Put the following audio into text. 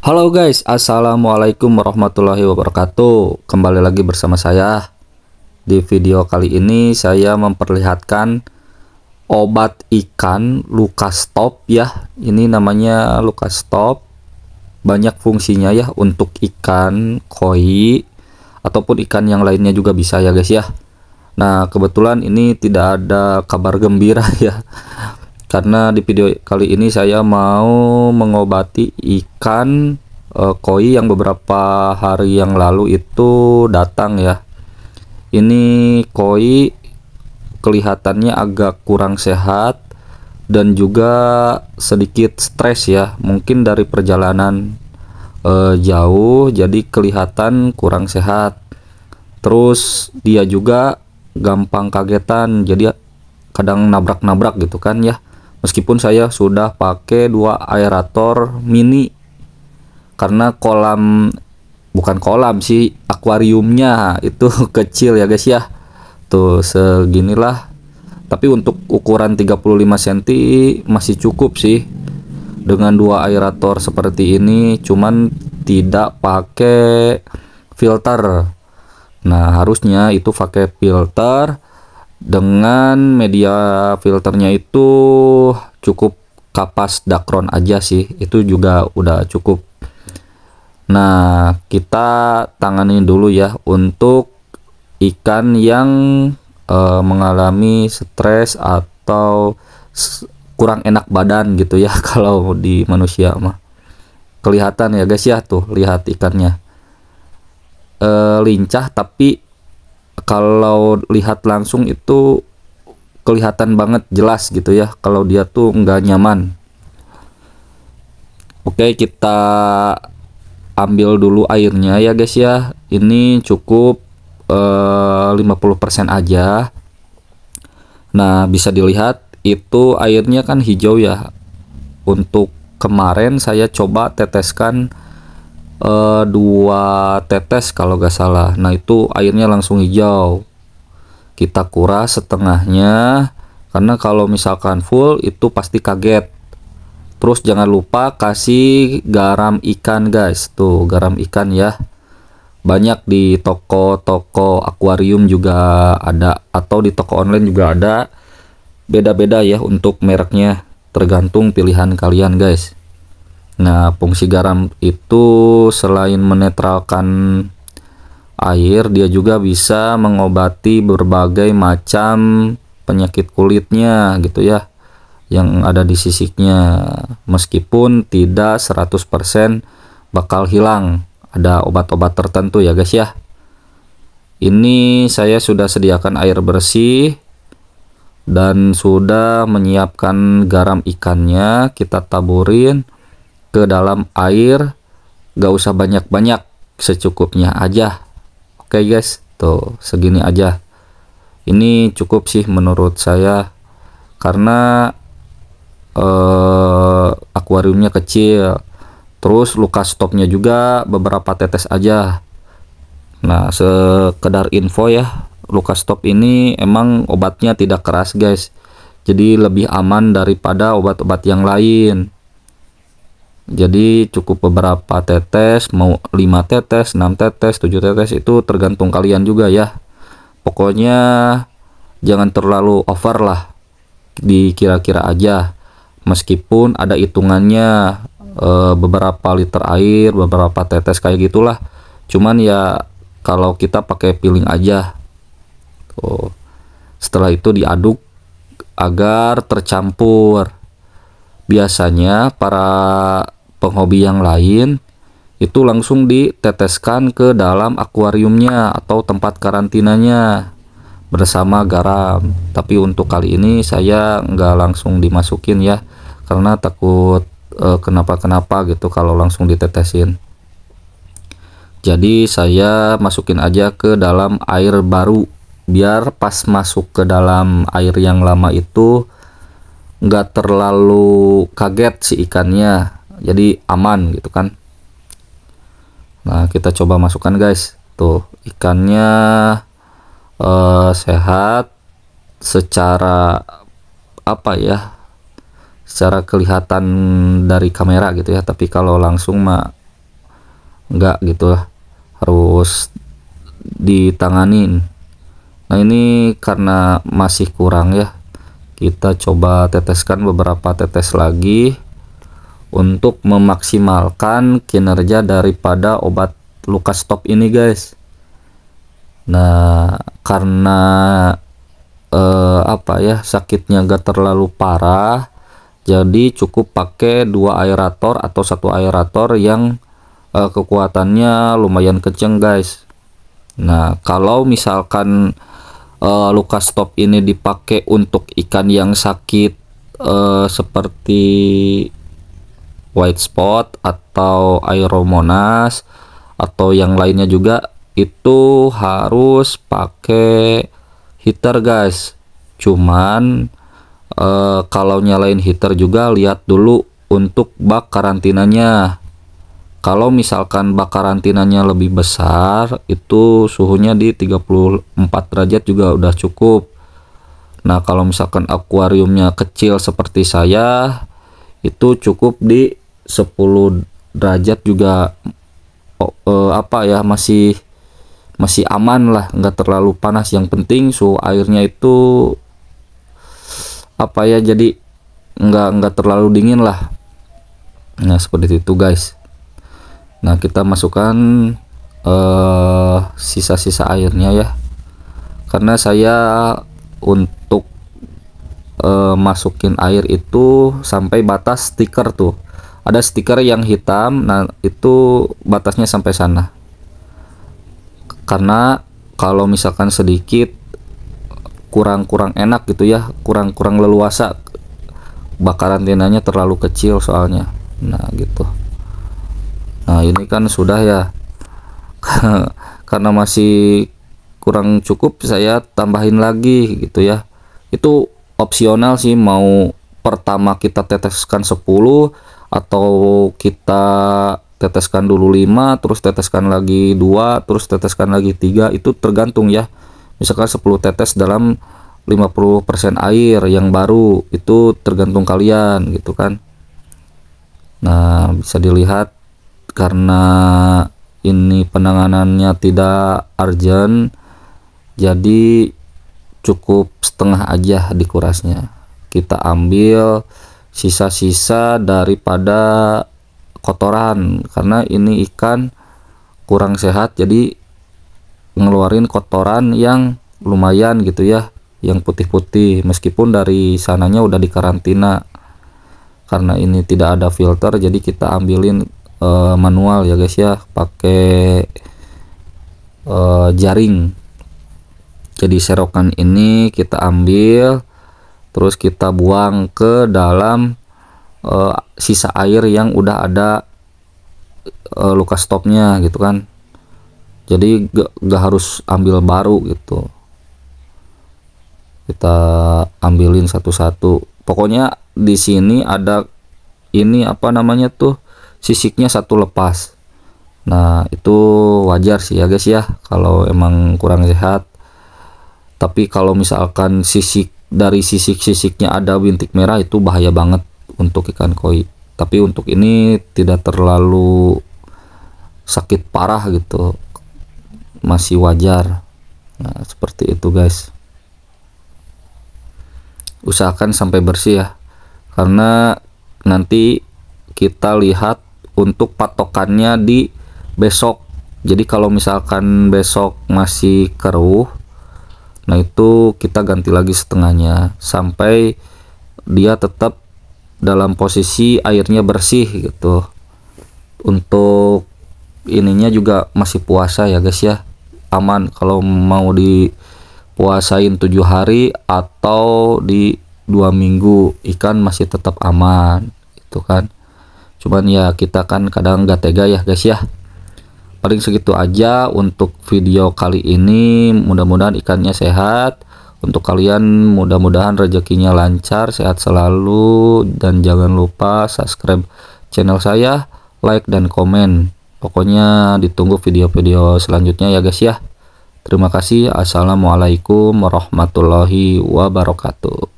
Halo guys, assalamualaikum warahmatullahi wabarakatuh. Kembali lagi bersama saya. Di video kali ini saya memperlihatkan obat ikan Lukastop ya. Ini namanya Lukastop. Banyak fungsinya ya untuk ikan koi ataupun ikan yang lainnya juga bisa ya guys ya. Nah, kebetulan ini tidak ada kabar gembira ya. Karena di video kali ini saya mau mengobati ikan koi yang beberapa hari yang lalu itu datang ya. Ini koi kelihatannya agak kurang sehat dan juga sedikit stres ya. Mungkin dari perjalanan jauh jadi kelihatan kurang sehat. Terus dia juga gampang kagetan, jadi kadang nabrak-nabrak gitu kan ya. Meskipun saya sudah pakai 2 aerator mini, karena bukan kolam sih, akuariumnya itu kecil ya guys ya. Tuh seginilah. Tapi untuk ukuran 35 cm masih cukup sih dengan 2 aerator seperti ini, cuman tidak pakai filter. Nah, harusnya itu pakai filter. Dengan media filternya itu cukup kapas Dacron aja sih, itu juga udah cukup. Nah, kita tangani dulu ya untuk ikan yang mengalami stres atau kurang enak badan gitu ya. Kalau di manusia mah kelihatan ya guys ya, tuh lihat ikannya lincah, tapi kalau lihat langsung itu kelihatan banget jelas gitu ya kalau dia tuh nggak nyaman. Oke, kita ambil dulu airnya ya guys ya. Ini cukup 50% aja. Nah, bisa dilihat itu airnya kan hijau ya. Untuk kemarin saya coba teteskan 2 tetes kalau gak salah. Nah, itu airnya langsung hijau. Kita kuras setengahnya, karena kalau misalkan full itu pasti kaget. Terus jangan lupa kasih garam ikan guys. Tuh garam ikan ya, banyak di toko-toko akuarium juga ada, atau di toko online juga ada. Beda-beda ya untuk mereknya, tergantung pilihan kalian guys. Nah, fungsi garam itu selain menetralkan air, dia juga bisa mengobati berbagai macam penyakit kulitnya gitu ya, yang ada di sisiknya. Meskipun tidak 100% bakal hilang, ada obat-obat tertentu ya guys ya. Ini saya sudah sediakan air bersih dan sudah menyiapkan garam ikannya. Kita taburin ke dalam air, gak usah banyak-banyak, secukupnya aja. Oke guys, tuh segini aja. Ini cukup sih menurut saya, karena akuariumnya kecil. Terus Lukastopnya juga beberapa tetes aja. Nah, sekedar info ya, Lukastop ini emang obatnya tidak keras guys, jadi lebih aman daripada obat-obat yang lain. Jadi cukup beberapa tetes, mau 5 tetes, 6 tetes, 7 tetes, itu tergantung kalian juga ya. Pokoknya jangan terlalu over lah, dikira-kira aja. Meskipun ada hitungannya, beberapa liter air, beberapa tetes kayak gitulah. Cuman ya kalau kita pakai piling aja. Tuh. Setelah itu diaduk agar tercampur. Biasanya para penghobi yang lain itu langsung diteteskan ke dalam akuariumnya atau tempat karantinanya bersama garam. Tapi untuk kali ini saya nggak langsung dimasukin ya, karena takut kenapa-kenapa gitu kalau langsung ditetesin. Jadi saya masukin aja ke dalam air baru, biar pas masuk ke dalam air yang lama itu nggak terlalu kaget si ikannya, jadi aman gitu kan. Nah, kita coba masukkan guys. Tuh ikannya sehat secara apa ya, secara kelihatan dari kamera gitu ya. Tapi kalau langsung mah enggak gitu lah, harus ditanganin. Nah ini karena masih kurang ya, kita coba teteskan beberapa tetes lagi untuk memaksimalkan kinerja daripada obat luka stop ini guys. Nah karena apa ya, sakitnya gak terlalu parah, jadi cukup pakai 2 aerator atau 1 aerator yang kekuatannya lumayan kenceng guys. Nah kalau misalkan luka stop ini dipakai untuk ikan yang sakit seperti white spot atau Aeromonas atau yang lainnya juga, itu harus pakai heater guys. Cuman kalau nyalain heater juga lihat dulu untuk bak karantinanya. Kalau misalkan bak karantinanya lebih besar, itu suhunya di 34 derajat juga udah cukup. Nah kalau misalkan akuariumnya kecil seperti saya, itu cukup di 10 derajat juga apa ya, masih aman lah, nggak terlalu panas. Yang penting suhu airnya itu apa ya, jadi nggak terlalu dingin lah. Nah seperti itu guys. Nah kita masukkan sisa-sisa airnya ya, karena saya untuk masukin air itu sampai batas stiker tuh, ada stiker yang hitam. Nah itu batasnya sampai sana, karena kalau misalkan sedikit kurang enak gitu ya, kurang leluasa, bak karantinanya terlalu kecil soalnya. Nah gitu. Nah ini kan sudah ya. Karena masih kurang cukup, saya tambahin lagi gitu ya. Itu opsional sih, mau pertama kita teteskan 10 atau kita teteskan dulu 5, terus teteskan lagi 2, terus teteskan lagi 3, itu tergantung ya. Misalkan 10 tetes dalam 50% air yang baru, itu tergantung kalian gitu kan. Nah bisa dilihat karena ini penanganannya tidak urgent, jadi cukup setengah aja dikurasnya. Kita ambil sisa-sisa daripada kotoran, karena ini ikan kurang sehat, jadi ngeluarin kotoran yang lumayan gitu ya, yang putih-putih, meskipun dari sananya udah dikarantina. Karena ini tidak ada filter, jadi kita ambilin manual ya guys ya, pakai jaring. Jadi serokan ini kita ambil, terus kita buang ke dalam sisa air yang udah ada luka stopnya gitu kan. Jadi gak harus ambil baru gitu, kita ambilin satu-satu. Pokoknya di sini ada ini apa namanya tuh, sisiknya satu lepas. Nah itu wajar sih ya guys ya, kalau emang kurang sehat. Tapi kalau misalkan dari sisik-sisiknya ada bintik merah, itu bahaya banget untuk ikan koi. Tapi untuk ini tidak terlalu sakit parah gitu, masih wajar. Nah seperti itu guys. Usahakan sampai bersih ya, karena nanti kita lihat untuk patokannya di besok. Jadi kalau misalkan besok masih keruh, nah itu kita ganti lagi setengahnya sampai dia tetap dalam posisi airnya bersih gitu. Untuk ininya juga masih puasa ya guys ya, aman kalau mau dipuasain 7 hari atau di 2 minggu, ikan masih tetap aman itu kan. Cuman ya kita kan kadang gak tega ya guys ya. Paling segitu aja untuk video kali ini, mudah-mudahan ikannya sehat. Untuk kalian mudah-mudahan rezekinya lancar, sehat selalu, dan jangan lupa subscribe channel saya, like dan komen. Pokoknya ditunggu video-video selanjutnya ya guys ya. Terima kasih. Assalamualaikum warahmatullahi wabarakatuh.